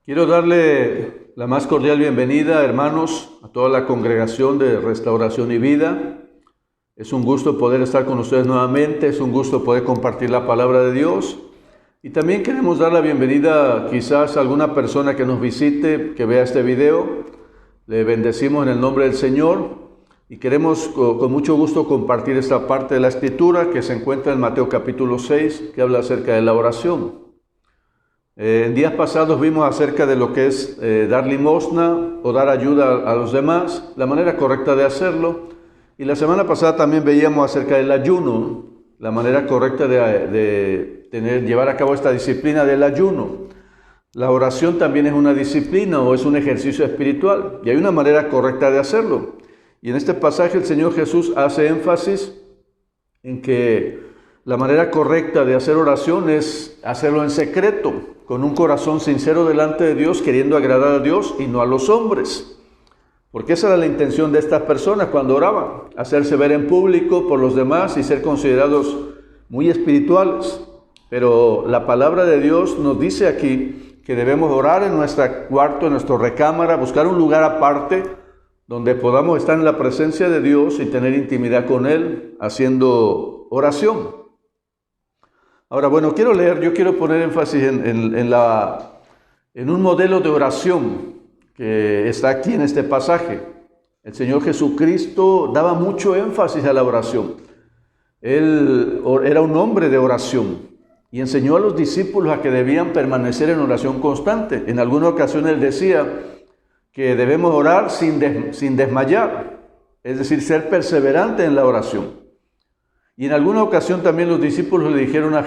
Quiero darle la más cordial bienvenida, hermanos, a toda la congregación de Restauración y Vida. Es un gusto poder estar con ustedes nuevamente, es un gusto poder compartir la palabra de Dios. Y también queremos dar la bienvenida quizás a alguna persona que nos visite, que vea este video. Le bendecimos en el nombre del Señor y queremos con mucho gusto compartir esta parte de la Escritura que se encuentra en Mateo capítulo 6, que habla acerca de la oración. En días pasados vimos acerca de lo que es dar limosna o dar ayuda a los demás, la manera correcta de hacerlo. Y la semana pasada también veíamos acerca del ayuno, la manera correcta de llevar a cabo esta disciplina del ayuno. La oración también es una disciplina o es un ejercicio espiritual y hay una manera correcta de hacerlo. Y en este pasaje el Señor Jesús hace énfasis en que la manera correcta de hacer oración es hacerlo en secreto, con un corazón sincero delante de Dios, queriendo agradar a Dios y no a los hombres. Porque esa era la intención de estas personas cuando oraban, hacerse ver en público por los demás y ser considerados muy espirituales. Pero la palabra de Dios nos dice aquí que debemos orar en nuestro cuarto, en nuestra recámara, buscar un lugar aparte donde podamos estar en la presencia de Dios y tener intimidad con Él, haciendo oración. Ahora, bueno, yo quiero poner énfasis en un modelo de oración que está aquí en este pasaje. El Señor Jesucristo daba mucho énfasis a la oración. Él era un hombre de oración y enseñó a los discípulos a que debían permanecer en oración constante. En alguna ocasión Él decía que debemos orar sin desmayar, es decir, ser perseverante en la oración. Y en alguna ocasión también los discípulos le dijeron al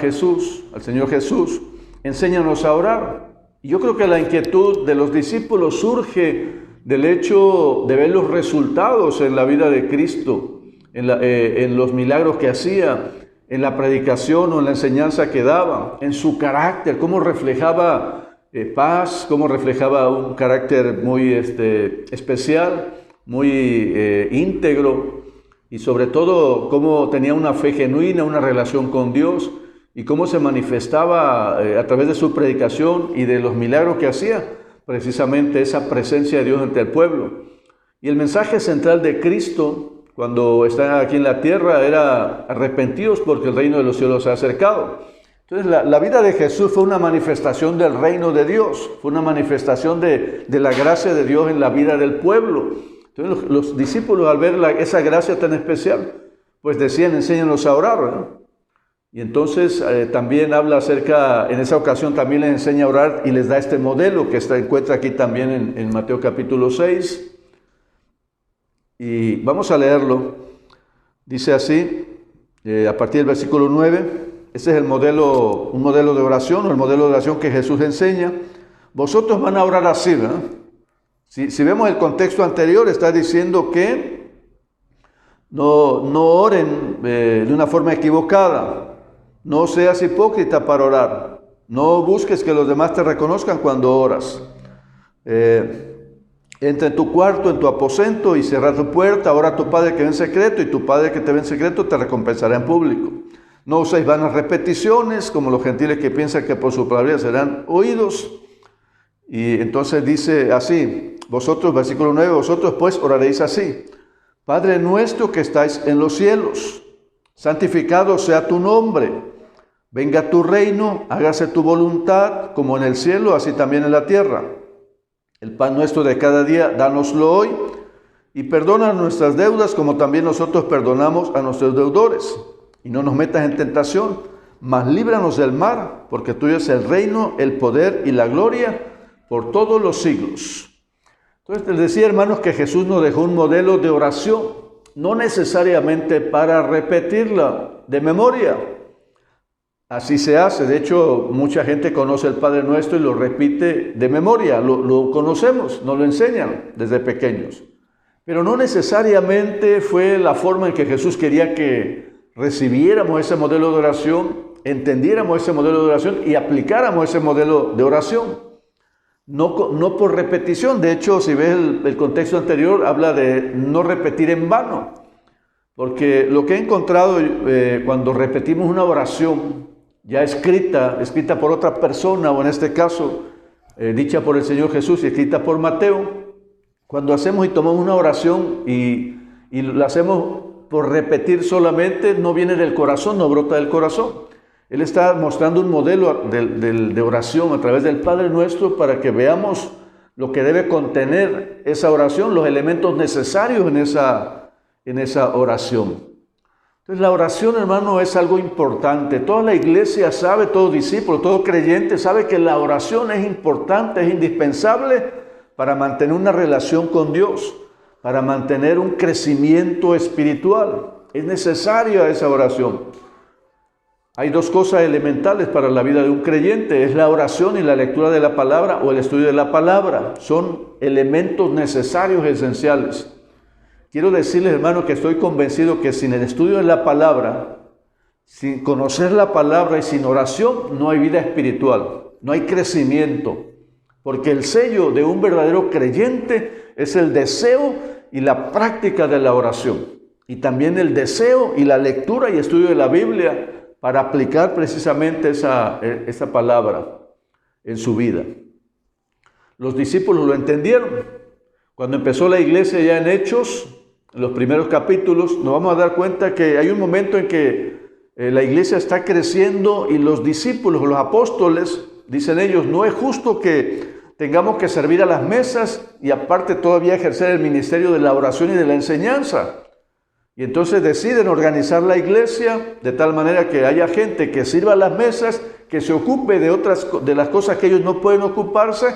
Señor Jesús, enséñanos a orar. Y yo creo que la inquietud de los discípulos surge del hecho de ver los resultados en la vida de Cristo, en los milagros que hacía, en la predicación o en la enseñanza que daba, en su carácter, cómo reflejaba paz, cómo reflejaba un carácter muy especial, muy íntegro. Y sobre todo, cómo tenía una fe genuina, una relación con Dios, y cómo se manifestaba a través de su predicación y de los milagros que hacía, precisamente esa presencia de Dios entre el pueblo. Y el mensaje central de Cristo, cuando está aquí en la tierra, era arrepentidos porque el reino de los cielos se ha acercado. Entonces, la vida de Jesús fue una manifestación del reino de Dios, fue una manifestación de la gracia de Dios en la vida del pueblo. Entonces los discípulos al ver esa gracia tan especial, pues decían, enséñanos a orar, ¿no? Y entonces también habla en esa ocasión también les enseña a orar y les da este modelo que se encuentra aquí también en Mateo capítulo 6. Y vamos a leerlo. Dice así, a partir del versículo 9, este es un modelo de oración, o el modelo de oración que Jesús enseña. Vosotros van a orar así, ¿verdad? Si vemos el contexto anterior, está diciendo que no oren de una forma equivocada, no seas hipócrita para orar, no busques que los demás te reconozcan cuando oras. Entra en tu cuarto, en tu aposento y cierra tu puerta, ora a tu Padre que ve en secreto y tu Padre que te ve en secreto te recompensará en público. No uséis vanas repeticiones como los gentiles que piensan que por su palabra serán oídos. Y entonces dice así, vosotros, versículo 9, vosotros pues oraréis así. Padre nuestro que estáis en los cielos, santificado sea tu nombre. Venga tu reino, hágase tu voluntad, como en el cielo, así también en la tierra. El pan nuestro de cada día, dánoslo hoy. Y perdona nuestras deudas, como también nosotros perdonamos a nuestros deudores. Y no nos metas en tentación, mas líbranos del mal, porque tuyo es el reino, el poder y la gloria, por todos los siglos. Entonces les decía, hermanos, que Jesús nos dejó un modelo de oración, no necesariamente para repetirla de memoria. Así se hace. De hecho, mucha gente conoce el Padre Nuestro y lo repite de memoria. Lo conocemos, nos lo enseñan desde pequeños. Pero no necesariamente fue la forma en que Jesús quería que recibiéramos ese modelo de oración, entendiéramos ese modelo de oración y aplicáramos ese modelo de oración. No por repetición. De hecho, si ves el contexto anterior, habla de no repetir en vano. Porque lo que he encontrado cuando repetimos una oración ya escrita por otra persona, o en este caso dicha por el Señor Jesús y escrita por Mateo. Cuando hacemos y tomamos una oración y la hacemos por repetir solamente, no viene del corazón, no brota del corazón. Él está mostrando un modelo de oración a través del Padre Nuestro para que veamos lo que debe contener esa oración, los elementos necesarios en esa oración. Entonces la oración, hermano, es algo importante. Toda la iglesia sabe, todo discípulo, todo creyente sabe que la oración es importante, es indispensable para mantener una relación con Dios, para mantener un crecimiento espiritual. Es necesaria esa oración. Hay dos cosas elementales para la vida de un creyente, es la oración y la lectura de la palabra o el estudio de la palabra. Son elementos necesarios, esenciales. Quiero decirles, hermano, que estoy convencido que sin el estudio de la palabra, sin conocer la palabra y sin oración, no hay vida espiritual, no hay crecimiento. Porque el sello de un verdadero creyente es el deseo y la práctica de la oración. Y también el deseo y la lectura y estudio de la Biblia para aplicar precisamente esa palabra en su vida. Los discípulos lo entendieron. Cuando empezó la iglesia ya en Hechos, en los primeros capítulos, nos vamos a dar cuenta que hay un momento en que la iglesia está creciendo y los discípulos, los apóstoles, dicen ellos, no es justo que tengamos que servir a las mesas y aparte todavía ejercer el ministerio de la oración y de la enseñanza. Y entonces deciden organizar la iglesia de tal manera que haya gente que sirva a las mesas, que se ocupe de las cosas que ellos no pueden ocuparse,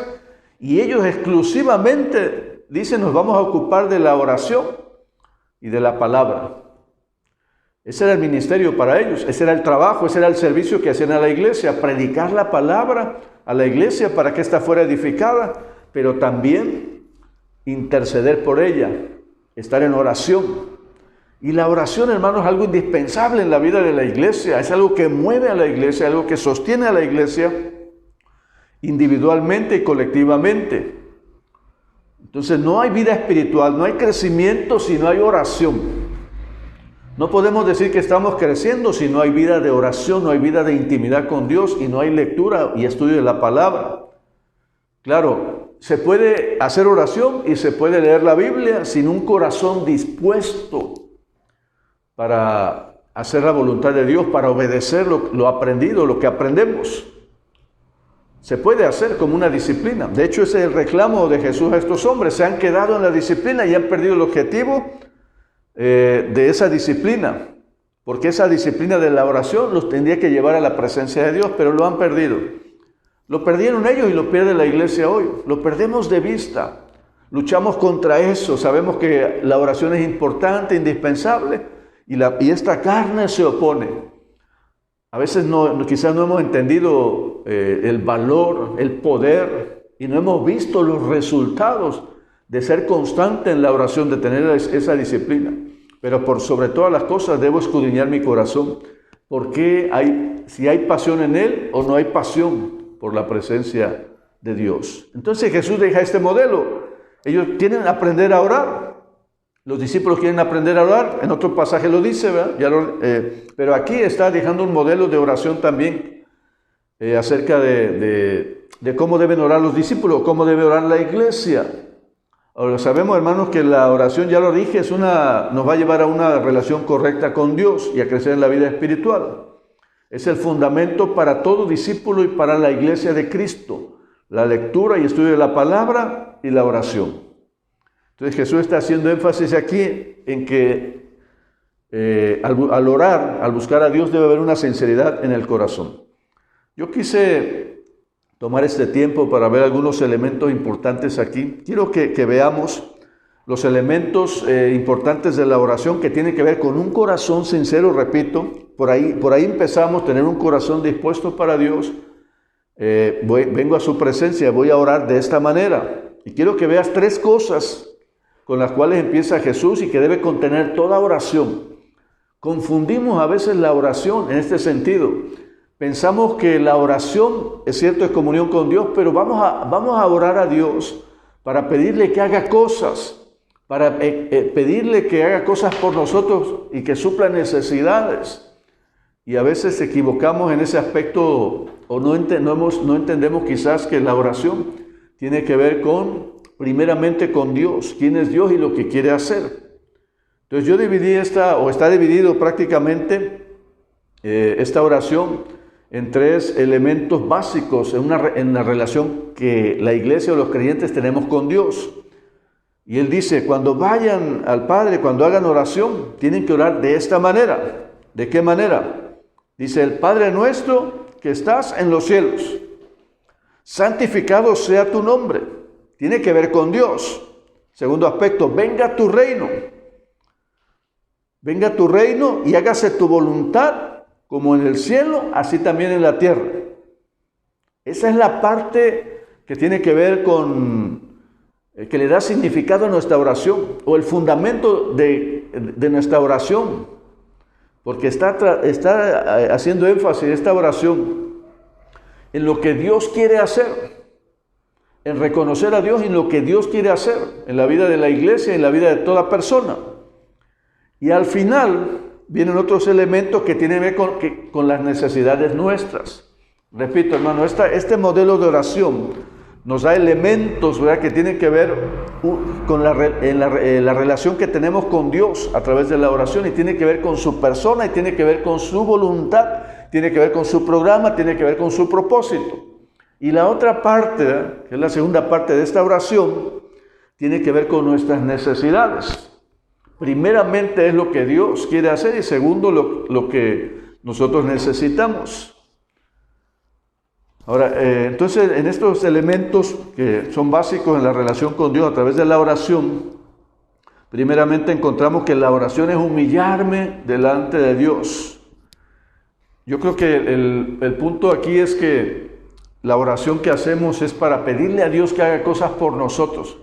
y ellos exclusivamente dicen, nos vamos a ocupar de la oración y de la palabra. Ese era el ministerio para ellos, ese era el trabajo, ese era el servicio que hacían a la iglesia, predicar la palabra a la iglesia para que ésta fuera edificada, pero también interceder por ella, estar en oración. Y la oración, hermanos, es algo indispensable en la vida de la iglesia, es algo que mueve a la iglesia, algo que sostiene a la iglesia individualmente y colectivamente. Entonces no hay vida espiritual, no hay crecimiento si no hay oración. No podemos decir que estamos creciendo si no hay vida de oración, no hay vida de intimidad con Dios y no hay lectura y estudio de la palabra. Claro, se puede hacer oración y se puede leer la Biblia sin un corazón dispuesto para hacer la voluntad de Dios, para obedecer lo aprendido, lo que aprendemos. Se puede hacer como una disciplina. De hecho, ese es el reclamo de Jesús a estos hombres. Se han quedado en la disciplina y han perdido el objetivo de esa disciplina. Porque esa disciplina de la oración los tendría que llevar a la presencia de Dios, pero lo han perdido. Lo perdieron ellos y lo pierde la iglesia hoy. Lo perdemos de vista. Luchamos contra eso. Sabemos que la oración es importante, indispensable, y esta carne se opone. A veces quizás no hemos entendido el valor, el poder, y no hemos visto los resultados de ser constante en la oración, de tener esa disciplina. Pero por sobre todas las cosas debo escudriñar mi corazón, porque si hay pasión en él o no hay pasión por la presencia de Dios. Entonces Jesús deja este modelo. Ellos quieren aprender a orar. Los discípulos quieren aprender a orar, en otro pasaje lo dice, ¿verdad? Pero aquí está dejando un modelo de oración también acerca de cómo deben orar los discípulos, cómo debe orar la iglesia. Ahora sabemos, hermanos, que la oración, ya lo dije, nos va a llevar a una relación correcta con Dios y a crecer en la vida espiritual. Es el fundamento para todo discípulo y para la iglesia de Cristo, la lectura y estudio de la palabra y la oración. Entonces Jesús está haciendo énfasis aquí en que al orar, al buscar a Dios, debe haber una sinceridad en el corazón. Yo quise tomar este tiempo para ver algunos elementos importantes aquí. Quiero que veamos los elementos importantes de la oración que tienen que ver con un corazón sincero, repito. Por ahí empezamos a tener un corazón dispuesto para Dios. Vengo a su presencia, voy a orar de esta manera. Y quiero que veas tres cosas con las cuales empieza Jesús y que debe contener toda oración. Confundimos a veces la oración en este sentido. Pensamos que la oración, es cierto, es comunión con Dios, pero vamos a orar a Dios para pedirle que haga cosas, para pedirle que haga cosas por nosotros y que supla necesidades. Y a veces equivocamos en ese aspecto o no entendemos quizás que la oración tiene que ver primeramente con Dios, quién es Dios y lo que quiere hacer. Entonces yo está dividido prácticamente esta oración en tres elementos básicos en la relación que la iglesia o los creyentes tenemos con Dios. Y él dice, cuando vayan al Padre, cuando hagan oración, tienen que orar de esta manera. ¿De qué manera? Dice, el Padre nuestro que estás en los cielos, santificado sea tu nombre. Tiene que ver con Dios. Segundo aspecto, venga tu reino. Venga tu reino y hágase tu voluntad como en el cielo, así también en la tierra. Esa es la parte que tiene que ver que le da significado a nuestra oración, o el fundamento de nuestra oración, porque está haciendo énfasis esta oración en lo que Dios quiere hacer, en reconocer a Dios y en lo que Dios quiere hacer en la vida de la iglesia y en la vida de toda persona. Y al final vienen otros elementos que tienen que ver con las necesidades nuestras. Repito, hermano, este modelo de oración nos da elementos, ¿verdad?, que tienen que ver con la relación que tenemos con Dios a través de la oración, y tiene que ver con su persona, y tiene que ver con su voluntad, tiene que ver con su programa, tiene que ver con su propósito. Y la otra parte, que es la segunda parte de esta oración, tiene que ver con nuestras necesidades. Primeramente es lo que Dios quiere hacer, y segundo lo que nosotros necesitamos. Ahora, entonces, en estos elementos que son básicos en la relación con Dios a través de la oración, primeramente encontramos que la oración es humillarme delante de Dios. Yo creo que el punto aquí es que la oración que hacemos es para pedirle a Dios que haga cosas por nosotros.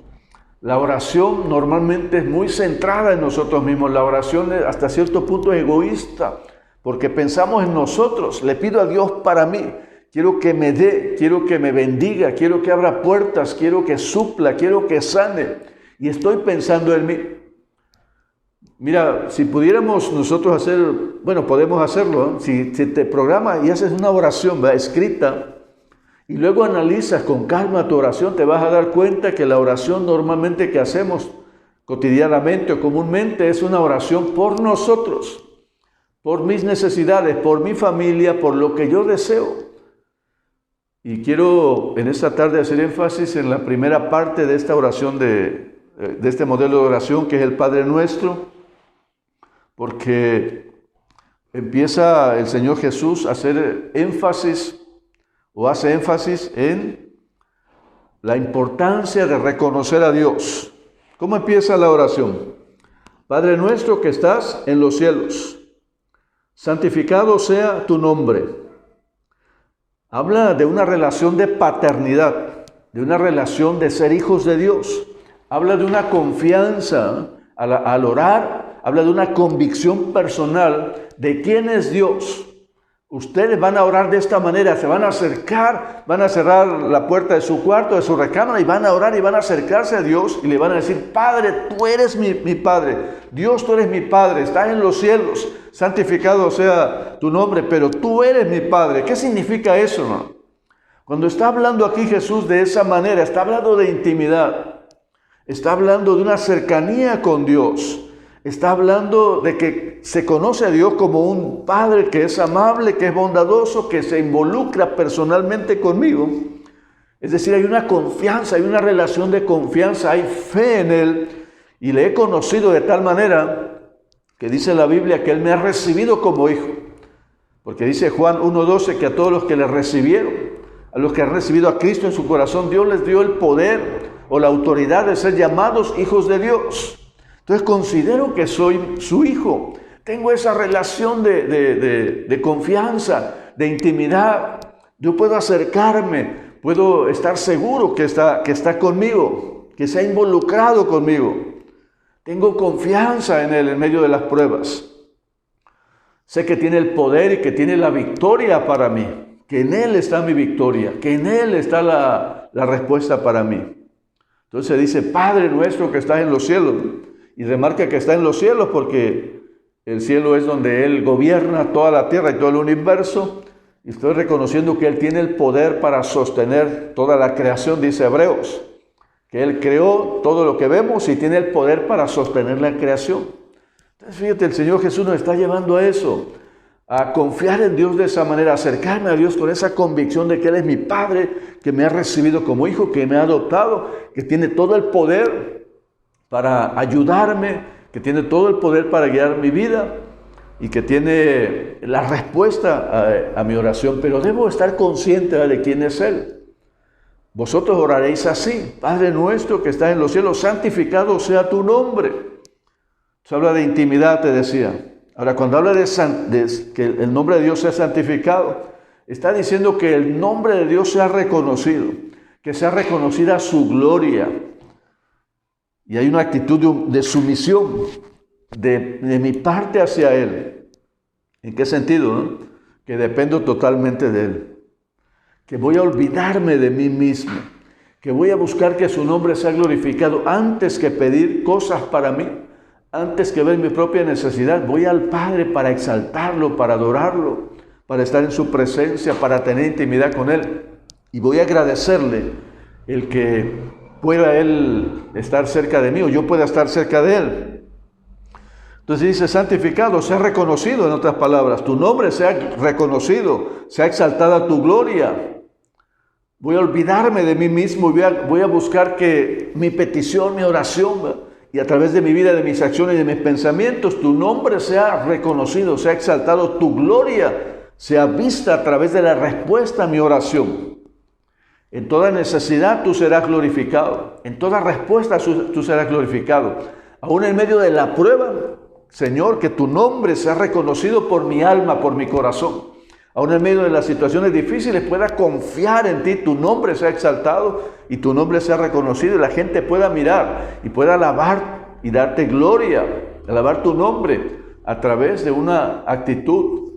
La oración normalmente es muy centrada en nosotros mismos. La oración es hasta cierto punto egoísta, porque pensamos en nosotros. Le pido a Dios para mí. Quiero que me dé, quiero que me bendiga, quiero que abra puertas, quiero que supla, quiero que sane. Y estoy pensando en mí. Mira, si pudiéramos nosotros podemos hacerlo, ¿eh? Si te programas y haces una oración, ¿verdad?, escrita, y luego analizas con calma tu oración, te vas a dar cuenta que la oración normalmente que hacemos cotidianamente o comúnmente es una oración por nosotros, por mis necesidades, por mi familia, por lo que yo deseo. Y quiero en esta tarde hacer énfasis en la primera parte de esta oración, de este modelo de oración, que es el Padre Nuestro, porque empieza el Señor Jesús a hacer énfasis, o hace énfasis en la importancia de reconocer a Dios. ¿Cómo empieza la oración? Padre nuestro que estás en los cielos, santificado sea tu nombre. Habla de una relación de paternidad, de una relación de ser hijos de Dios. Habla de una confianza al orar, habla de una convicción personal de quién es Dios. Ustedes van a orar de esta manera, se van a acercar, van a cerrar la puerta de su cuarto, de su recámara, y van a orar y van a acercarse a Dios y le van a decir: Padre, tú eres mi Padre, Dios, tú eres mi Padre, estás en los cielos, santificado sea tu nombre, pero tú eres mi Padre. ¿Qué significa eso, hermano? Cuando está hablando aquí Jesús de esa manera, está hablando de intimidad, está hablando de una cercanía con Dios. Está hablando de que se conoce a Dios como un Padre que es amable, que es bondadoso, que se involucra personalmente conmigo. Es decir, hay una confianza, hay una relación de confianza, hay fe en Él. Y le he conocido de tal manera que dice la Biblia que Él me ha recibido como hijo. Porque dice Juan 1:12 que a todos los que le recibieron, a los que han recibido a Cristo en su corazón, Dios les dio el poder o la autoridad de ser llamados hijos de Dios. Entonces considero que soy su hijo. Tengo esa relación de confianza, de intimidad. Yo puedo acercarme, puedo estar seguro que está conmigo, que se ha involucrado conmigo. Tengo confianza en Él en medio de las pruebas. Sé que tiene el poder y que tiene la victoria para mí, que en Él está mi victoria, que en Él está la respuesta para mí. Entonces dice: Padre nuestro que estás en los cielos. Y remarca que está en los cielos porque el cielo es donde Él gobierna toda la tierra y todo el universo. Y estoy reconociendo que Él tiene el poder para sostener toda la creación, dice Hebreos. Que Él creó todo lo que vemos y tiene el poder para sostener la creación. Entonces fíjate, el Señor Jesús nos está llevando a eso, a confiar en Dios de esa manera, a acercarme a Dios con esa convicción de que Él es mi Padre, que me ha recibido como hijo, que me ha adoptado, que tiene todo el poder para ayudarme, que tiene todo el poder para guiar mi vida y que tiene la respuesta a mi oración. Pero debo estar consciente de quién es Él. Vosotros oraréis así: Padre nuestro que estás en los cielos, santificado sea tu nombre. Se habla de intimidad, te decía. Ahora, cuando habla de que el nombre de Dios sea santificado, está diciendo que el nombre de Dios sea reconocido, que sea reconocida su gloria. Y hay una actitud de sumisión de mi parte hacia Él. ¿En qué sentido, no? Que dependo totalmente de Él. Que voy a olvidarme de mí mismo. Que voy a buscar que su nombre sea glorificado antes que pedir cosas para mí. Antes que ver mi propia necesidad, voy al Padre para exaltarlo, para adorarlo, para estar en su presencia, para tener intimidad con Él. Y voy a agradecerle el que pueda Él estar cerca de mí o yo pueda estar cerca de Él. Entonces dice: santificado, sea reconocido, en otras palabras, tu nombre sea reconocido, sea exaltada tu gloria. Voy a olvidarme de mí mismo y voy a buscar que mi petición, mi oración, y a través de mi vida, de mis acciones y de mis pensamientos, tu nombre sea reconocido, sea exaltado, tu gloria sea vista a través de la respuesta a mi oración. En toda necesidad tú serás glorificado, en toda respuesta tú serás glorificado. Aún en medio de la prueba, Señor, que tu nombre sea reconocido por mi alma, por mi corazón. Aún en medio de las situaciones difíciles pueda confiar en ti, tu nombre sea exaltado y tu nombre sea reconocido y la gente pueda mirar y pueda alabar y darte gloria, alabar tu nombre a través de una actitud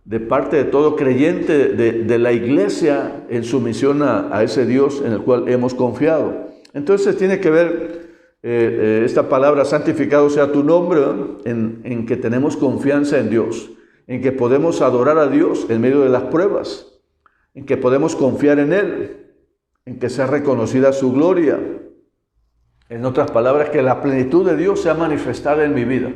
de parte de todo creyente de la iglesia en sumisión a ese Dios en el cual hemos confiado. Entonces tiene que ver esta palabra: santificado sea tu nombre, en que tenemos confianza en Dios, en que podemos adorar a Dios en medio de las pruebas, en que podemos confiar en Él, en que sea reconocida su gloria. En otras palabras, que la plenitud de Dios sea manifestada en mi vida.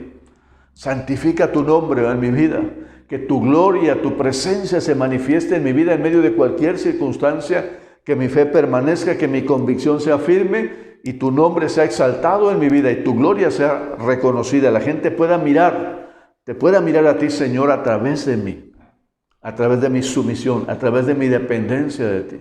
Santifica tu nombre en mi vida, que tu gloria, tu presencia se manifieste en mi vida en medio de cualquier circunstancia, que mi fe permanezca, que mi convicción sea firme y tu nombre sea exaltado en mi vida y tu gloria sea reconocida. La gente pueda mirar, te pueda mirar a ti, Señor, a través de mí, a través de mi sumisión, a través de mi dependencia de ti.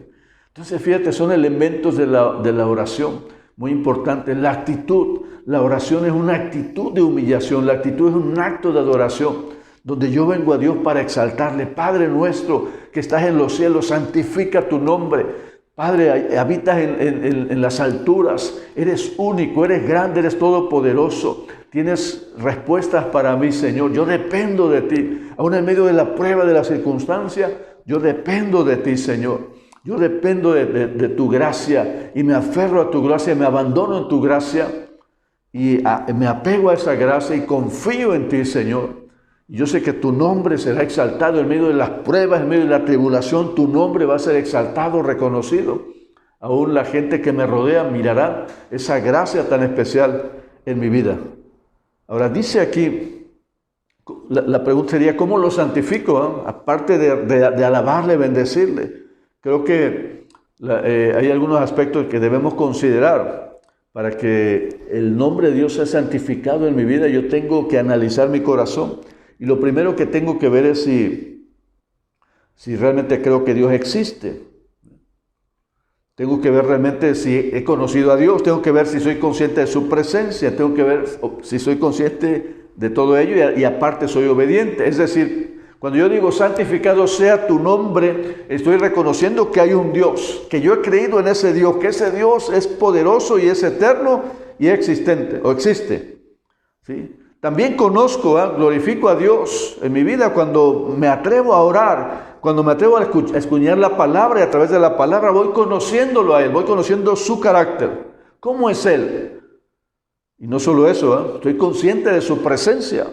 Entonces, fíjate, son elementos de la oración muy importantes. La actitud, la oración es una actitud de humillación, la actitud es un acto de adoración, donde yo vengo a Dios para exaltarle. Padre nuestro que estás en los cielos, santifica tu nombre. Padre, habitas en las alturas, eres único, eres grande, eres todopoderoso. Tienes respuestas para mí, Señor. Yo dependo de ti. Aún en medio de la prueba, de la circunstancia, yo dependo de ti, Señor. Yo dependo de tu gracia y me aferro a tu gracia, me abandono en tu gracia y me apego a esa gracia y confío en ti, Señor. Yo sé que tu nombre será exaltado en medio de las pruebas, en medio de la tribulación. Tu nombre va a ser exaltado, reconocido. Aún la gente que me rodea mirará esa gracia tan especial en mi vida. Ahora dice aquí, la pregunta sería: ¿cómo lo santifico? Aparte de alabarle, bendecirle. Creo que hay algunos aspectos que debemos considerar para que el nombre de Dios sea santificado en mi vida. Yo tengo que analizar mi corazón. Y lo primero que tengo que ver es si realmente creo que Dios existe. Tengo que ver realmente si he conocido a Dios, tengo que ver si soy consciente de su presencia, tengo que ver si soy consciente de todo ello y aparte soy obediente. Es decir, cuando yo digo santificado sea tu nombre, estoy reconociendo que hay un Dios, que yo he creído en ese Dios, que ese Dios es poderoso y es eterno y existente o existe. ¿Sí? También conozco, glorifico a Dios en mi vida cuando me atrevo a orar, cuando me atrevo a escudriñar la palabra y a través de la palabra voy conociéndolo a Él, voy conociendo su carácter. ¿Cómo es Él? Y no solo eso, estoy consciente de su presencia.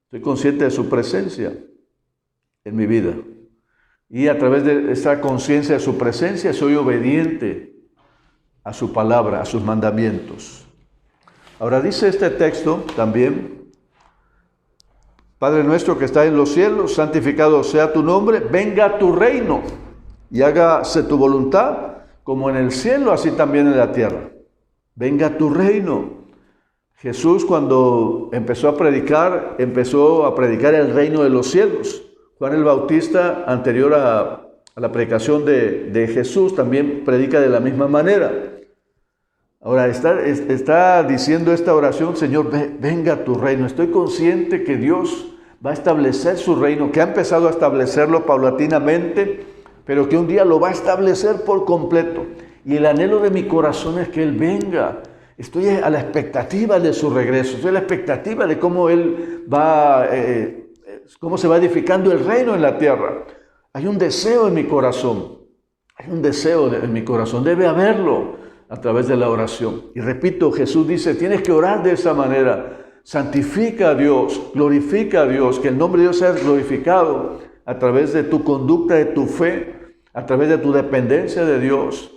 Estoy consciente de su presencia en mi vida. y a través de esta conciencia de su presencia soy obediente a su palabra, a sus mandamientos. Ahora dice este texto también: Padre nuestro que estás en los cielos, santificado sea tu nombre, venga tu reino y hágase tu voluntad, como en el cielo, así también en la tierra. Venga tu reino. Jesús, cuando empezó a predicar el reino de los cielos. Juan el Bautista, anterior a la predicación de Jesús, también predica de la misma manera. Ahora está diciendo esta oración: Señor, venga tu reino. Estoy consciente que Dios va a establecer su reino, que ha empezado a establecerlo paulatinamente, pero que un día lo va a establecer por completo. Y el anhelo de mi corazón es que Él venga. Estoy a la expectativa de su regreso, estoy a la expectativa de cómo cómo se va edificando el reino en la tierra. Hay un deseo en mi corazón, en mi corazón, debe haberlo a través de la oración. Y repito, Jesús dice, tienes que orar de esa manera. Santifica a Dios, glorifica a Dios, que el nombre de Dios sea glorificado a través de tu conducta, de tu fe, a través de tu dependencia de Dios.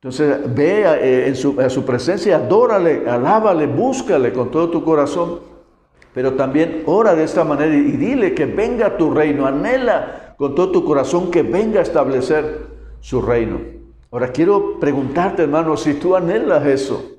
Entonces ve a su presencia, adórale, alábale, búscale con todo tu corazón, pero también ora de esta manera y dile que venga tu reino, anhela con todo tu corazón que venga a establecer su reino. Ahora quiero preguntarte, hermano, si tú anhelas eso,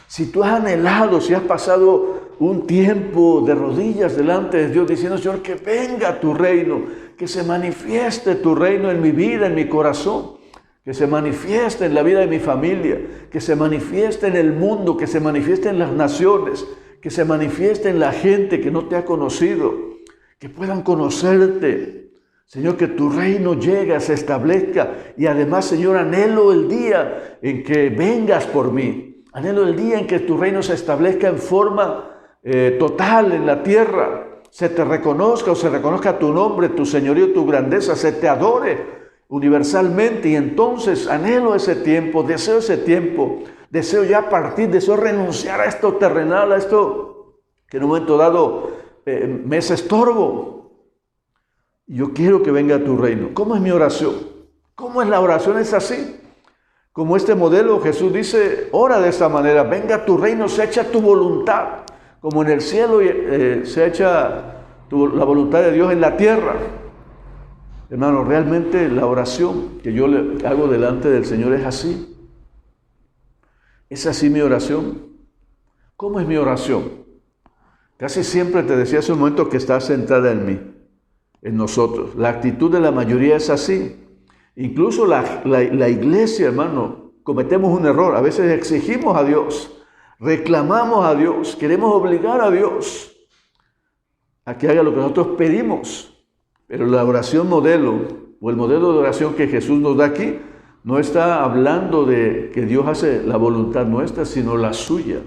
si tú has anhelado, si has pasado un tiempo de rodillas delante de Dios diciendo: Señor, que venga tu reino, que se manifieste tu reino en mi vida, en mi corazón, que se manifieste en la vida de mi familia, que se manifieste en el mundo, que se manifieste en las naciones, que se manifieste en la gente que no te ha conocido, que puedan conocerte. Señor, que tu reino llegue, se establezca. Y además, Señor, anhelo el día en que vengas por mí. Anhelo el día en que tu reino se establezca en forma total en la tierra. Se te reconozca o se reconozca tu nombre, tu señorío, tu grandeza, se te adore universalmente. Y entonces anhelo ese tiempo, deseo ya partir, deseo renunciar a esto terrenal, a esto que en un momento dado me es estorbo. Yo quiero que venga tu reino. ¿Cómo es mi oración? ¿Cómo es la oración? Es así. Como este modelo, Jesús dice, ora de esta manera: venga tu reino, se echa tu voluntad, como en el cielo se echa la voluntad de Dios en la tierra. Hermano, realmente la oración que yo le hago delante del Señor es así. Es así mi oración. ¿Cómo es mi oración? Casi siempre te decía hace un momento que está centrada en mí, en nosotros. La actitud de la mayoría es así. Incluso la iglesia, hermano, cometemos un error. A veces exigimos a Dios, reclamamos a Dios, queremos obligar a Dios a que haga lo que nosotros pedimos. Pero la oración modelo, o el modelo de oración que Jesús nos da aquí, no está hablando de que Dios hace la voluntad nuestra, sino la suya.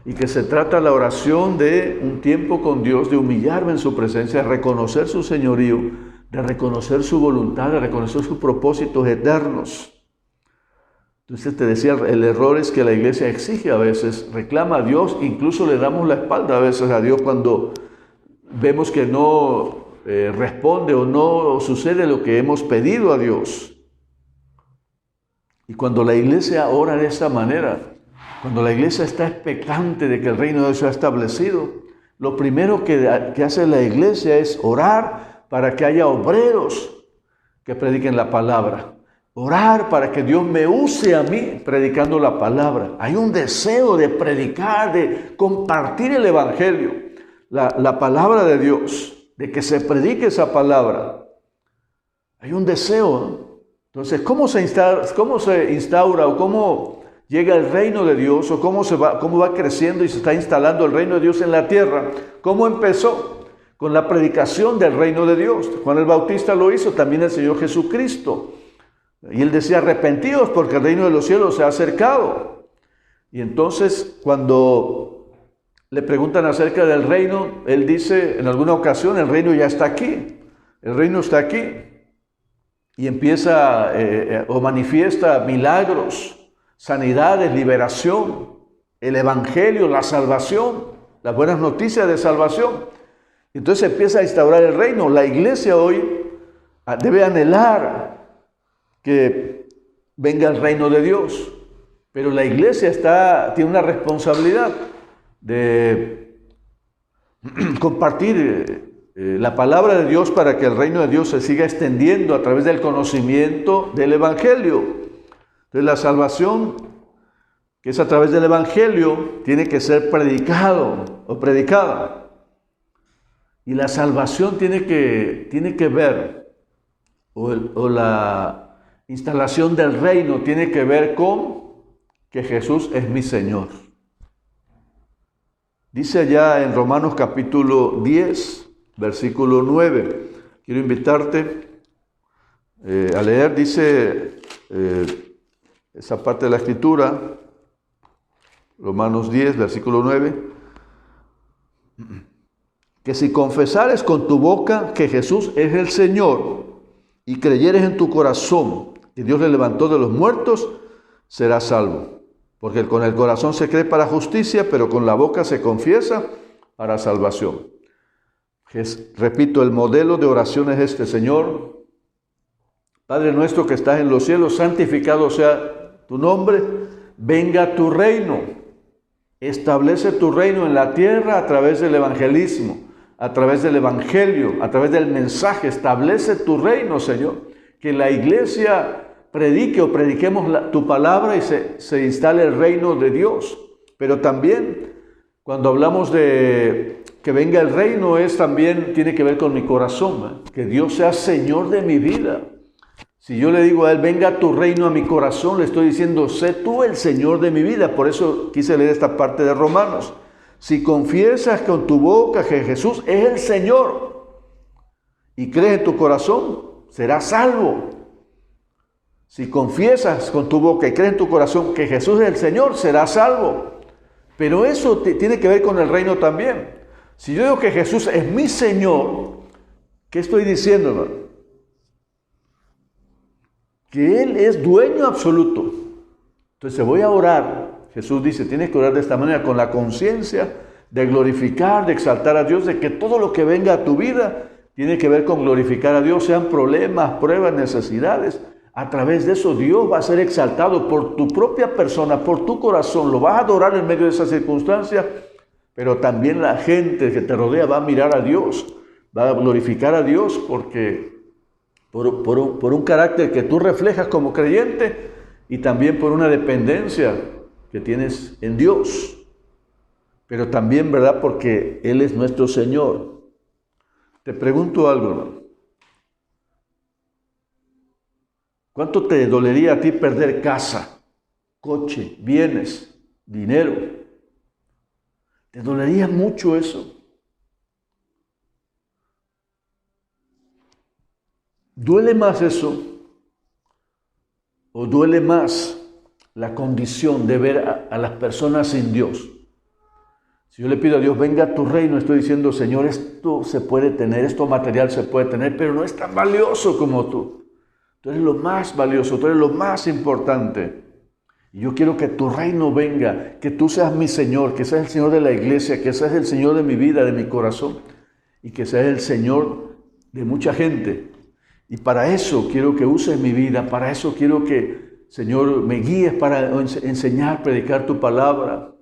Y que se trata la oración de un tiempo con Dios, de humillarme en su presencia, de reconocer su señorío, de reconocer su voluntad, de reconocer sus propósitos eternos. Entonces te decía, el error es que la iglesia exige a veces, reclama a Dios, incluso le damos la espalda a veces a Dios cuando vemos que no responde o no sucede lo que hemos pedido a Dios. Y cuando la iglesia ora de esa manera, cuando la iglesia está expectante de que el reino de Dios sea establecido, lo primero que hace la iglesia es orar para que haya obreros que prediquen la palabra. Orar para que Dios me use a mí predicando la palabra. Hay un deseo de predicar, de compartir el evangelio, la palabra de Dios, de que se predique esa palabra. Hay un deseo, ¿no? Entonces, ¿cómo se instaura o cómo llega el reino de Dios, o cómo va creciendo y se está instalando el reino de Dios en la tierra? ¿Cómo empezó? Con la predicación del reino de Dios. Juan el Bautista lo hizo, también el Señor Jesucristo. Y él decía: arrepentíos porque el reino de los cielos se ha acercado. Y entonces, cuando le preguntan acerca del reino, él dice en alguna ocasión: el reino ya está aquí. El reino está aquí. Y empieza o manifiesta milagros, sanidades, liberación, el evangelio, la salvación, las buenas noticias de salvación. Entonces empieza a instaurar el reino. La iglesia hoy debe anhelar que venga el reino de Dios. Pero la iglesia tiene una responsabilidad de compartir la palabra de Dios para que el reino de Dios se siga extendiendo a través del conocimiento del Evangelio. Entonces la salvación, que es a través del Evangelio, tiene que ser predicado o predicada. Y la salvación tiene que ver, o la instalación del reino tiene que ver con que Jesús es mi Señor. Dice allá en Romanos capítulo 10, versículo 9. Quiero invitarte a leer, dice esa parte de la Escritura, Romanos 10, versículo 9, que si confesares con tu boca que Jesús es el Señor y creyeres en tu corazón que Dios le levantó de los muertos, serás salvo. Porque con el corazón se cree para justicia, pero con la boca se confiesa para salvación. Repito, el modelo de oración es este: Señor, Padre nuestro que estás en los cielos, santificado sea tu nombre, venga tu reino. Establece tu reino en la tierra a través del evangelismo, a través del evangelio, a través del mensaje. Establece tu reino, Señor. Que la iglesia predique o prediquemos tu palabra y se instale el reino de Dios. Pero también, cuando hablamos de que venga el reino, tiene que ver con mi corazón, que Dios sea Señor de mi vida. Si yo le digo a Él, venga tu reino a mi corazón, le estoy diciendo, sé tú el Señor de mi vida. Por eso quise leer esta parte de Romanos. Si confiesas con tu boca que Jesús es el Señor y crees en tu corazón, serás salvo. Si confiesas con tu boca y crees en tu corazón que Jesús es el Señor, serás salvo. Pero eso tiene que ver con el reino también. Si yo digo que Jesús es mi Señor, ¿qué estoy diciendo, hermano? Que Él es dueño absoluto. Entonces voy a orar. Jesús dice, tienes que orar de esta manera, con la conciencia de glorificar, de exaltar a Dios, de que todo lo que venga a tu vida tiene que ver con glorificar a Dios, sean problemas, pruebas, necesidades. A través de eso Dios va a ser exaltado por tu propia persona, por tu corazón. Lo vas a adorar en medio de esa circunstancia, pero también la gente que te rodea va a mirar a Dios, va a glorificar a Dios porque por un carácter que tú reflejas como creyente y también por una dependencia que tienes en Dios. Pero también, ¿verdad? Porque Él es nuestro Señor. Te pregunto algo, hermano. ¿Cuánto te dolería a ti perder casa, coche, bienes, dinero? ¿Te dolería mucho eso? ¿Duele más eso? ¿O duele más la condición de ver a las personas sin Dios? Si yo le pido a Dios, venga a tu reino, estoy diciendo, Señor, esto se puede tener, esto material se puede tener, pero no es tan valioso como tú. Tú eres lo más valioso, tú eres lo más importante. Y yo quiero que tu reino venga, que tú seas mi Señor, que seas el Señor de la iglesia, que seas el Señor de mi vida, de mi corazón, y que seas el Señor de mucha gente. Y para eso quiero que uses mi vida, para eso quiero que, Señor, me guíes para enseñar, predicar tu palabra.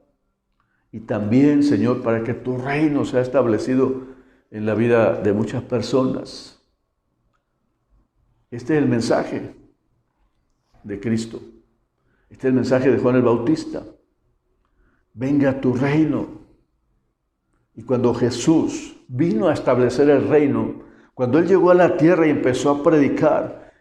Y también, Señor, para que tu reino sea establecido en la vida de muchas personas. Este es el mensaje de Cristo. Este es el mensaje de Juan el Bautista. Venga a tu reino. Y cuando Jesús vino a establecer el reino, cuando Él llegó a la tierra y empezó a predicar,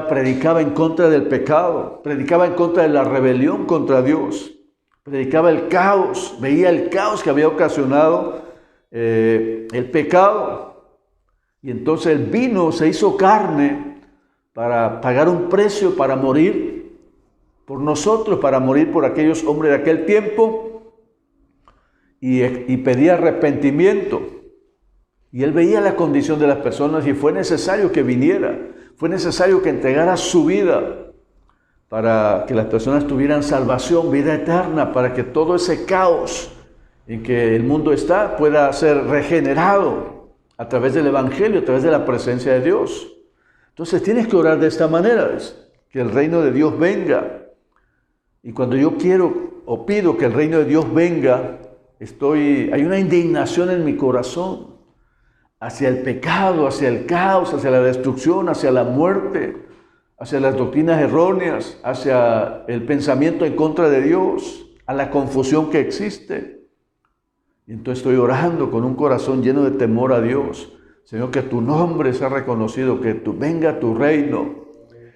predicaba en contra del pecado, predicaba en contra de la rebelión contra Dios, predicaba el caos, veía el caos que había ocasionado el pecado. Y entonces Él vino, se hizo carne, para pagar un precio, para morir por nosotros, para morir por aquellos hombres de aquel tiempo, y pedía arrepentimiento. Y Él veía la condición de las personas y fue necesario que viniera, fue necesario que entregara su vida para que las personas tuvieran salvación, vida eterna, para que todo ese caos en que el mundo está pueda ser regenerado a través del Evangelio, a través de la presencia de Dios. Entonces tienes que orar de esta manera, que el reino de Dios venga. Y cuando yo quiero o pido que el reino de Dios venga, hay una indignación en mi corazón hacia el pecado, hacia el caos, hacia la destrucción, hacia la muerte, hacia las doctrinas erróneas, hacia el pensamiento en contra de Dios, a la confusión que existe. Y entonces estoy orando con un corazón lleno de temor a Dios. Señor, que tu nombre sea reconocido, que venga tu reino.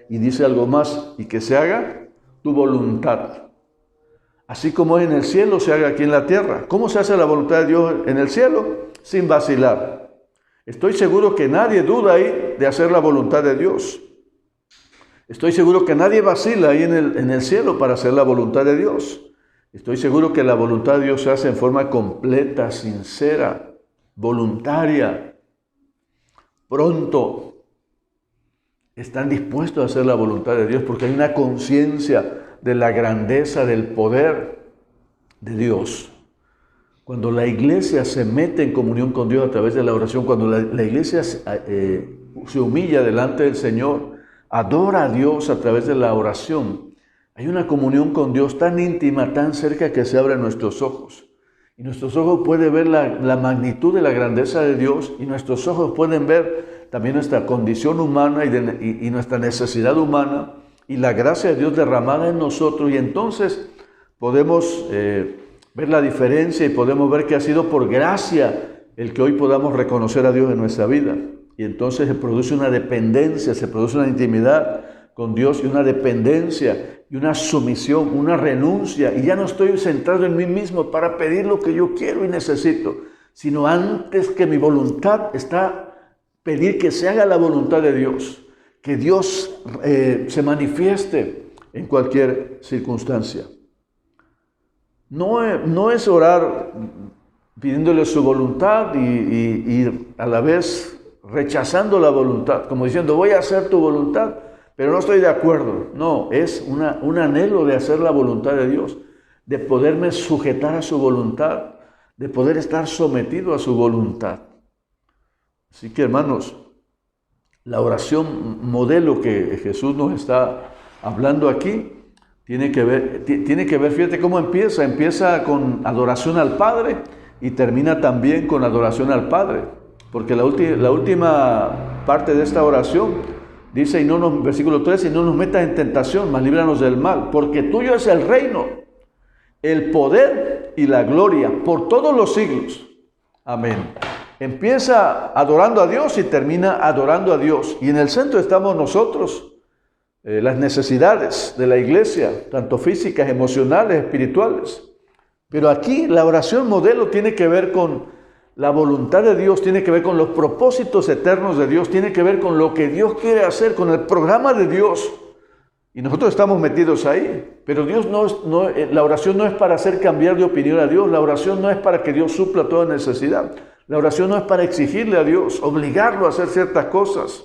Y dice algo más, y que se haga tu voluntad. Así como es en el cielo, se haga aquí en la tierra. ¿Cómo se hace la voluntad de Dios en el cielo? Sin vacilar. Estoy seguro que nadie duda ahí de hacer la voluntad de Dios. Estoy seguro que nadie vacila ahí en el cielo para hacer la voluntad de Dios. Estoy seguro que la voluntad de Dios se hace en forma completa, sincera, voluntaria. Pronto están dispuestos a hacer la voluntad de Dios porque hay una conciencia de la grandeza del poder de Dios. Cuando la iglesia se mete en comunión con Dios a través de la oración, cuando la iglesia se humilla delante del Señor, adora a Dios a través de la oración, hay una comunión con Dios tan íntima, tan cerca que se abren nuestros ojos. Y nuestros ojos pueden ver la magnitud de la grandeza de Dios y nuestros ojos pueden ver también nuestra condición humana y nuestra necesidad humana y la gracia de Dios derramada en nosotros. Y entonces podemos ver la diferencia y podemos ver que ha sido por gracia el que hoy podamos reconocer a Dios en nuestra vida. Y entonces se produce una dependencia, se produce una intimidad con Dios y una dependencia y una sumisión, una renuncia. Y ya no estoy centrado en mí mismo para pedir lo que yo quiero y necesito, sino antes que mi voluntad está pedir que se haga la voluntad de Dios, que Dios se manifieste en cualquier circunstancia. No es orar pidiéndole su voluntad y a la vez rechazando la voluntad, como diciendo, voy a hacer tu voluntad, pero no estoy de acuerdo. No, es un anhelo de hacer la voluntad de Dios, de poderme sujetar a su voluntad, de poder estar sometido a su voluntad. Así que, hermanos, la oración modelo que Jesús nos está hablando aquí tiene que ver, fíjate cómo empieza con adoración al Padre y termina también con adoración al Padre, porque la última parte de esta oración dice, versículo 13, y no nos metas en tentación, mas líbranos del mal, porque tuyo es el reino, el poder y la gloria por todos los siglos. Amén. Empieza adorando a Dios y termina adorando a Dios. Y en el centro estamos nosotros, las necesidades de la iglesia, tanto físicas, emocionales, espirituales. Pero aquí la oración modelo tiene que ver con la voluntad de Dios, tiene que ver con los propósitos eternos de Dios, tiene que ver con lo que Dios quiere hacer, con el programa de Dios. Y nosotros estamos metidos ahí. Pero la oración no es para hacer cambiar de opinión a Dios, la oración no es para que Dios supla toda necesidad. La oración no es para exigirle a Dios, obligarlo a hacer ciertas cosas.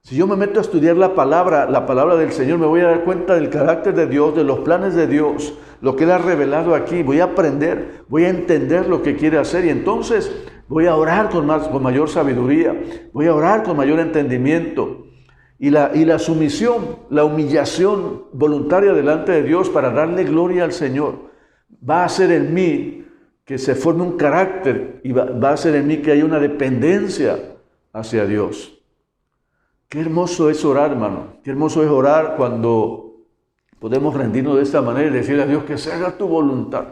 Si yo me meto a estudiar la palabra del Señor, me voy a dar cuenta del carácter de Dios, de los planes de Dios, lo que Él ha revelado aquí. Voy a aprender, voy a entender lo que quiere hacer y entonces voy a orar con mayor sabiduría, voy a orar con mayor entendimiento. Y la sumisión, la humillación voluntaria delante de Dios para darle gloria al Señor, va a hacer en mí que se forme un carácter y va a hacer en mí que haya una dependencia hacia Dios. Qué hermoso es orar, hermano. Qué hermoso es orar cuando podemos rendirnos de esta manera y decirle a Dios que se haga tu voluntad.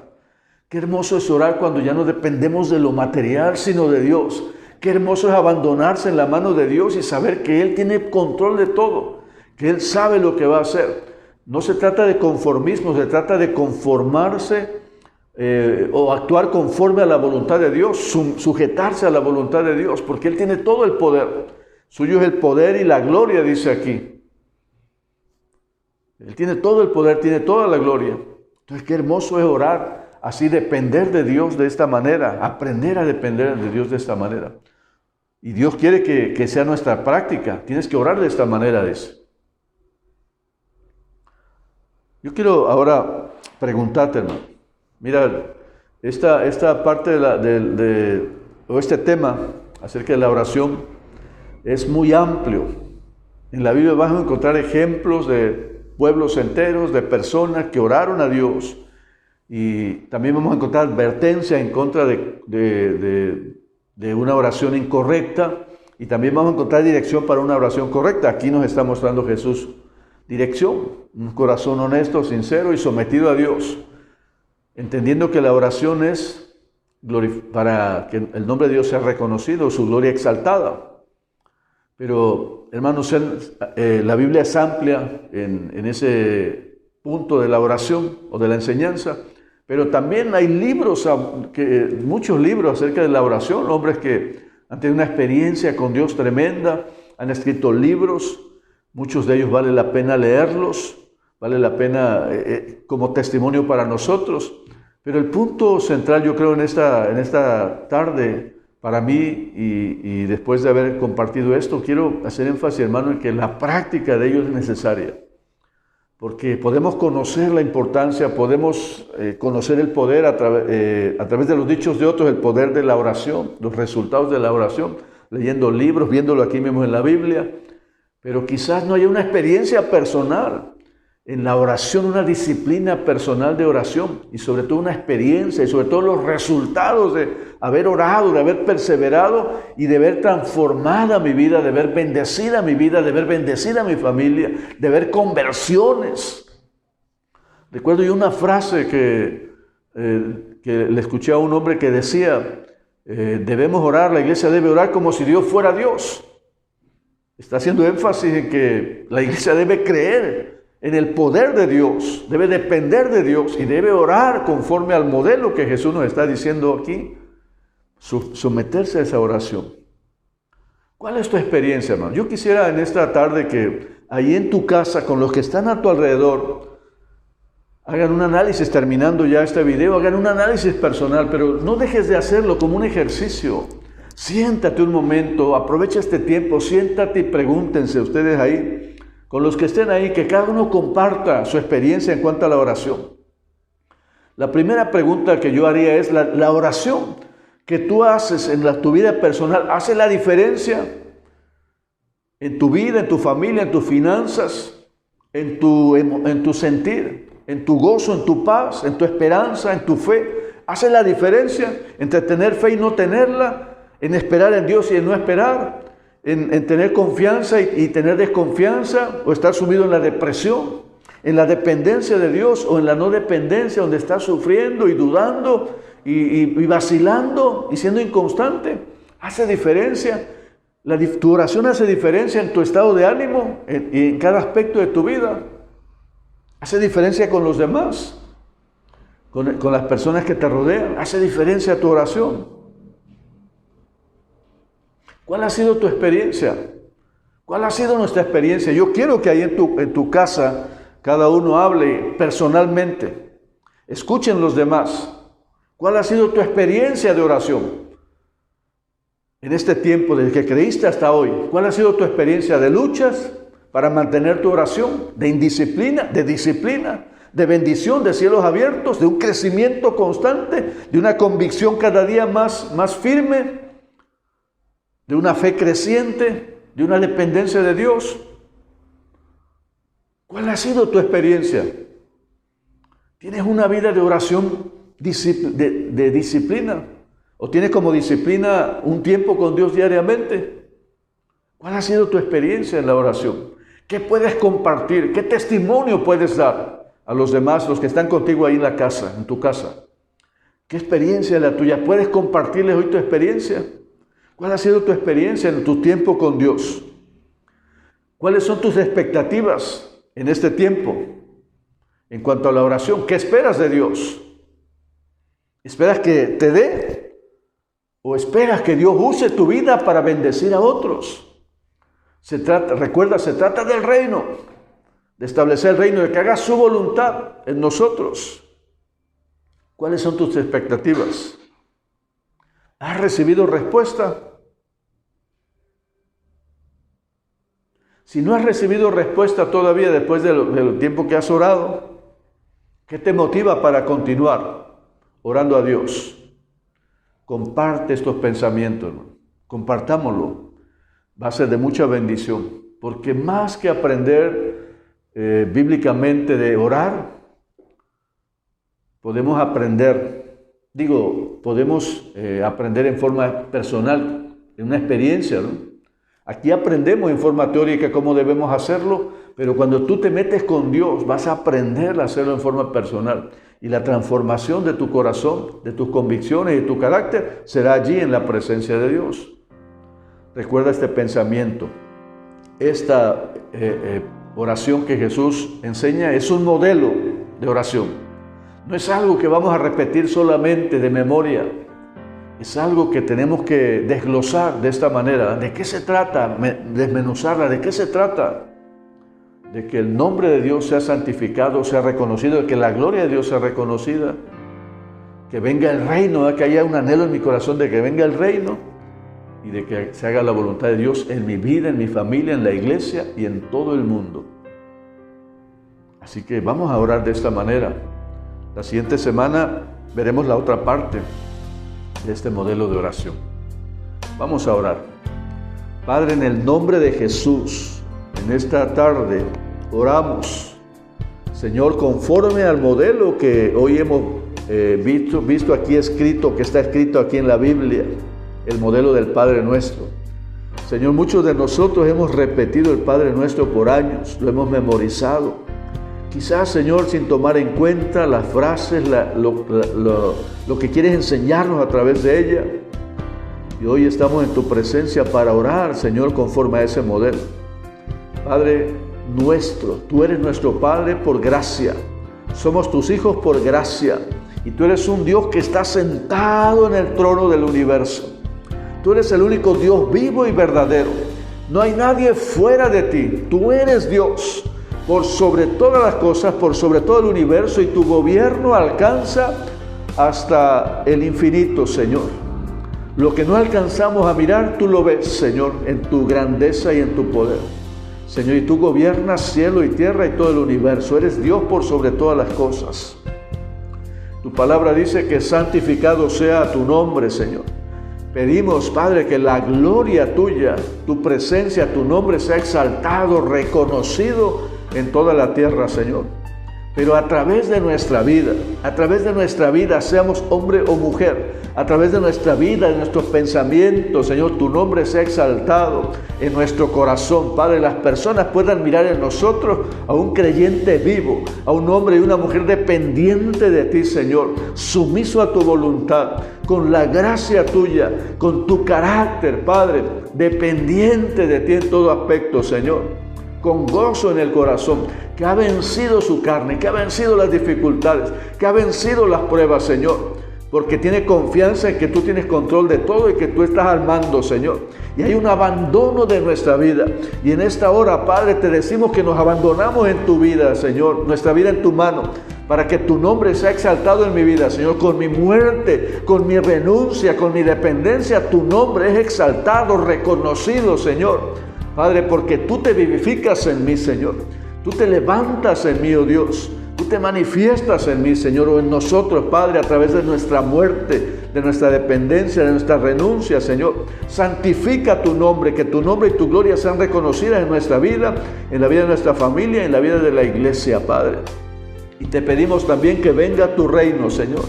Qué hermoso es orar cuando ya no dependemos de lo material, sino de Dios. Qué hermoso es abandonarse en la mano de Dios y saber que Él tiene control de todo, que Él sabe lo que va a hacer. No se trata de conformismo, se trata de conformarse o actuar conforme a la voluntad de Dios, sujetarse a la voluntad de Dios, porque Él tiene todo el poder. Suyo es el poder y la gloria, dice aquí. Él tiene todo el poder, tiene toda la gloria. Entonces, qué hermoso es orar así, depender de Dios de esta manera, aprender a depender de Dios de esta manera. Y Dios quiere que sea nuestra práctica. Tienes que orar de esta manera, dice. Yo quiero ahora preguntarte, hermano. Mira, esta parte o este tema acerca de la oración es muy amplio. En la Biblia vas a encontrar ejemplos de pueblos enteros, de personas que oraron a Dios. Y también vamos a encontrar advertencia en contra de una oración incorrecta. Y también vamos a encontrar dirección para una oración correcta. Aquí nos está mostrando Jesús dirección. Un corazón honesto, sincero y sometido a Dios. Entendiendo que la oración es para que el nombre de Dios sea reconocido, su gloria exaltada. Pero, hermanos, la Biblia es amplia en ese punto de la oración o de la enseñanza, pero también hay libros, muchos libros acerca de la oración, hombres que han tenido una experiencia con Dios tremenda, han escrito libros, muchos de ellos vale la pena leerlos, vale la pena como testimonio para nosotros. Pero el punto central, yo creo, en esta tarde, para mí, y después de haber compartido esto, quiero hacer énfasis, hermano, en que la práctica de ello es necesaria. Porque podemos conocer la importancia, podemos conocer el poder a través de los dichos de otros, el poder de la oración, los resultados de la oración, leyendo libros, viéndolo aquí mismo en la Biblia. Pero quizás no haya una experiencia personal en la oración, una disciplina personal de oración y sobre todo una experiencia y sobre todo los resultados de haber orado, de haber perseverado y de ver transformada mi vida, de ver bendecida mi vida, de ver bendecida mi familia, de ver conversiones. Recuerdo yo una frase que le escuché a un hombre que decía, debemos orar, la iglesia debe orar como si Dios fuera Dios. Está haciendo énfasis en que la iglesia debe creer en el poder de Dios, debe depender de Dios y debe orar conforme al modelo que Jesús nos está diciendo aquí, someterse a esa oración. ¿Cuál es tu experiencia, hermano? Yo quisiera en esta tarde que ahí en tu casa, con los que están a tu alrededor, hagan un análisis, terminando ya este video, hagan un análisis personal, pero no dejes de hacerlo como un ejercicio. Siéntate un momento, aprovecha este tiempo, siéntate y pregúntense ustedes ahí, con los que estén ahí, que cada uno comparta su experiencia en cuanto a la oración. La primera pregunta que yo haría es, ¿la oración que tú haces en tu vida personal hace la diferencia en tu vida, en tu familia, en tus finanzas, en tu sentir, en tu gozo, en tu paz, en tu esperanza, en tu fe? ¿Hace la diferencia entre tener fe y no tenerla, en esperar en Dios y en no esperar? En tener confianza y tener desconfianza, o estar sumido en la depresión, en la dependencia de Dios o en la no dependencia, donde estás sufriendo y dudando y vacilando y siendo inconstante. ¿Hace diferencia? ¿Tu oración hace diferencia en tu estado de ánimo y en cada aspecto de tu vida? ¿Hace diferencia con los demás? ¿Con las personas que te rodean? ¿Hace diferencia tu oración? ¿Cuál ha sido tu experiencia? ¿Cuál ha sido nuestra experiencia? Yo quiero que ahí en tu casa cada uno hable personalmente. Escuchen los demás. ¿Cuál ha sido tu experiencia de oración? En este tiempo, desde que creíste hasta hoy, ¿cuál ha sido tu experiencia de luchas para mantener tu oración? ¿De indisciplina? ¿De disciplina? ¿De bendición, de cielos abiertos? ¿De un crecimiento constante? ¿De una convicción cada día más firme? ¿De una fe creciente? ¿De una dependencia de Dios? ¿Cuál ha sido tu experiencia? ¿Tienes una vida de oración de disciplina? ¿O tienes como disciplina un tiempo con Dios diariamente? ¿Cuál ha sido tu experiencia en la oración? ¿Qué puedes compartir? ¿Qué testimonio puedes dar a los demás, los que están contigo ahí en la casa, en tu casa? ¿Qué experiencia es la tuya? ¿Puedes compartirles hoy tu experiencia? ¿Cuál ha sido tu experiencia en tu tiempo con Dios? ¿Cuáles son tus expectativas en este tiempo en cuanto a la oración? ¿Qué esperas de Dios? ¿Esperas que te dé? ¿O esperas que Dios use tu vida para bendecir a otros? Recuerda, se trata del reino, de establecer el reino, de que haga su voluntad en nosotros. ¿Cuáles son tus expectativas? ¿Has recibido respuesta? Si no has recibido respuesta todavía después del tiempo que has orado, ¿qué te motiva para continuar orando a Dios? Comparte estos pensamientos, hermano. Compartámoslo. Va a ser de mucha bendición. porque más que aprender bíblicamente de orar, podemos aprender, podemos aprender en forma personal, en una experiencia, ¿no? Aquí aprendemos en forma teórica cómo debemos hacerlo, pero cuando tú te metes con Dios, vas a aprender a hacerlo en forma personal. Y la transformación de tu corazón, de tus convicciones y de tu carácter será allí en la presencia de Dios. Recuerda este pensamiento. Esta oración que Jesús enseña es un modelo de oración. No es algo que vamos a repetir solamente de memoria. Es algo que tenemos que desglosar de esta manera. ¿De qué se trata? Desmenuzarla. ¿De qué se trata? De que el nombre de Dios sea santificado, sea reconocido, de que la gloria de Dios sea reconocida, que venga el reino, que haya un anhelo en mi corazón de que venga el reino y de que se haga la voluntad de Dios en mi vida, en mi familia, en la iglesia y en todo el mundo. Así que vamos a orar de esta manera. La siguiente semana veremos la otra parte de este modelo de oración. Vamos a orar. Padre, en el nombre de Jesús, en esta tarde oramos, Señor, conforme al modelo que hoy hemos visto aquí escrito, que está escrito aquí en la Biblia, el modelo del Padre Nuestro. Señor, muchos de nosotros hemos repetido el Padre Nuestro por años, lo hemos memorizado. Quizás, Señor, sin tomar en cuenta las frases, lo que quieres enseñarnos a través de ella. Y hoy estamos en tu presencia para orar, Señor, conforme a ese modelo. Padre nuestro, tú eres nuestro Padre por gracia. Somos tus hijos por gracia. Y tú eres un Dios que está sentado en el trono del universo. Tú eres el único Dios vivo y verdadero. No hay nadie fuera de ti. Tú eres Dios por sobre todas las cosas, por sobre todo el universo, y tu gobierno alcanza hasta el infinito, Señor. Lo que no alcanzamos a mirar, tú lo ves, Señor, en tu grandeza y en tu poder. Señor, y tú gobiernas cielo y tierra y todo el universo. Eres Dios por sobre todas las cosas. Tu palabra dice que santificado sea tu nombre, Señor. Pedimos, Padre, que la gloria tuya, tu presencia, tu nombre sea exaltado, reconocido en toda la tierra, Señor. Pero a través de nuestra vida, seamos hombre o mujer, a través de nuestra vida, de nuestros pensamientos, Señor, tu nombre sea exaltado en nuestro corazón. Padre, las personas puedan mirar en nosotros a un creyente vivo, a un hombre y una mujer dependiente de ti, Señor, sumiso a tu voluntad, con la gracia tuya, con tu carácter, Padre, dependiente de ti en todo aspecto, Señor. Con gozo en el corazón, que ha vencido su carne, que ha vencido las dificultades, que ha vencido las pruebas, Señor, porque tiene confianza en que tú tienes control de todo y que tú estás al mando, Señor. Y hay un abandono de nuestra vida. Y en esta hora, Padre, te decimos que nos abandonamos en tu vida, Señor, nuestra vida en tu mano, para que tu nombre sea exaltado en mi vida, Señor. Con mi muerte, con mi renuncia, con mi dependencia, tu nombre es exaltado, reconocido, Señor. Padre, porque tú te vivificas en mí, Señor. Tú te levantas en mí, oh Dios. Tú te manifiestas en mí, Señor, o en nosotros, Padre, a través de nuestra muerte, de nuestra dependencia, de nuestra renuncia, Señor. Santifica tu nombre, que tu nombre y tu gloria sean reconocidas en nuestra vida, en la vida de nuestra familia, en la vida de la iglesia, Padre. Y te pedimos también que venga tu reino, Señor.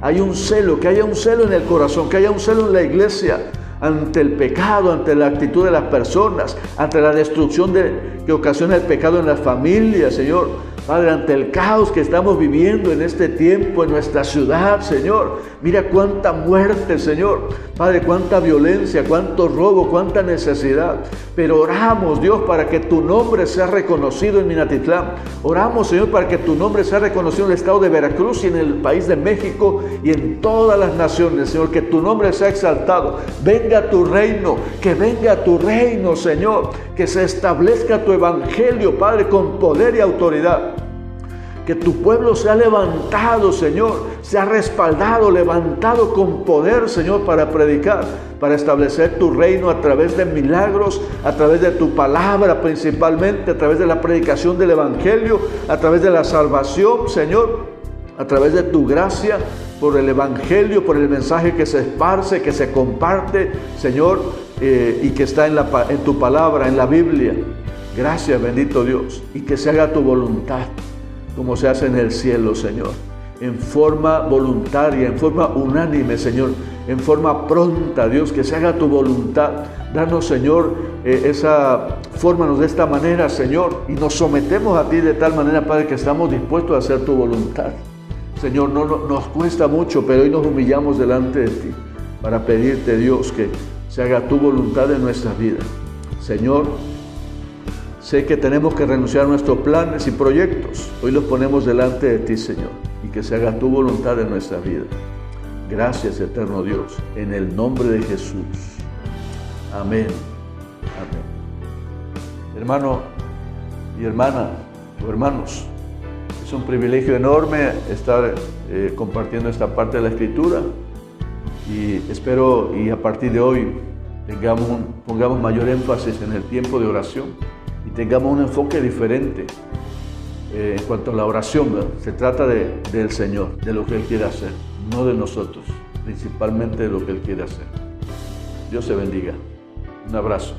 Hay un celo, que haya un celo en el corazón, que haya un celo en la iglesia, ante el pecado, ante la actitud de las personas, ante la destrucción que ocasiona el pecado en las familias, Señor. Padre, ante el caos que estamos viviendo en este tiempo en nuestra ciudad, Señor. Mira cuánta muerte, Señor. Padre, cuánta violencia, cuánto robo, cuánta necesidad. Pero oramos, Dios, para que tu nombre sea reconocido en Minatitlán. Oramos, Señor, para que tu nombre sea reconocido en el estado de Veracruz y en el país de México y en todas las naciones, Señor. Que tu nombre sea exaltado. Venga tu reino, que venga tu reino, Señor. Que se establezca tu evangelio, Padre, con poder y autoridad. Que tu pueblo sea levantado, Señor, sea respaldado, levantado con poder, Señor, para predicar, para establecer tu reino a través de milagros, a través de tu palabra principalmente, a través de la predicación del evangelio, a través de la salvación, Señor, a través de tu gracia, por el evangelio, por el mensaje que se esparce, que se comparte, Señor, y que está en tu palabra, en la Biblia. Gracias, bendito Dios, y que se haga tu voluntad, como se hace en el cielo, Señor, en forma voluntaria, en forma unánime, Señor, en forma pronta, Dios, que se haga tu voluntad. Danos, Señor, esa fórmanos de esta manera, Señor, y nos sometemos a ti de tal manera, Padre, que estamos dispuestos a hacer tu voluntad. Señor, no nos cuesta mucho, pero hoy nos humillamos delante de ti para pedirte, Dios, que se haga tu voluntad en nuestras vidas. Señor, sé que tenemos que renunciar a nuestros planes y proyectos. Hoy los ponemos delante de ti, Señor, y que se haga tu voluntad en nuestras vidas. Gracias, eterno Dios, en el nombre de Jesús. Amén. Amén. Hermano y hermana, o hermanos, es un privilegio enorme estar compartiendo esta parte de la Escritura, y espero y a partir de hoy pongamos mayor énfasis en el tiempo de oración y tengamos un enfoque diferente en cuanto a la oración, ¿verdad? Se trata del Señor, de lo que Él quiere hacer, no de nosotros, principalmente de lo que Él quiere hacer. Dios te bendiga. Un abrazo.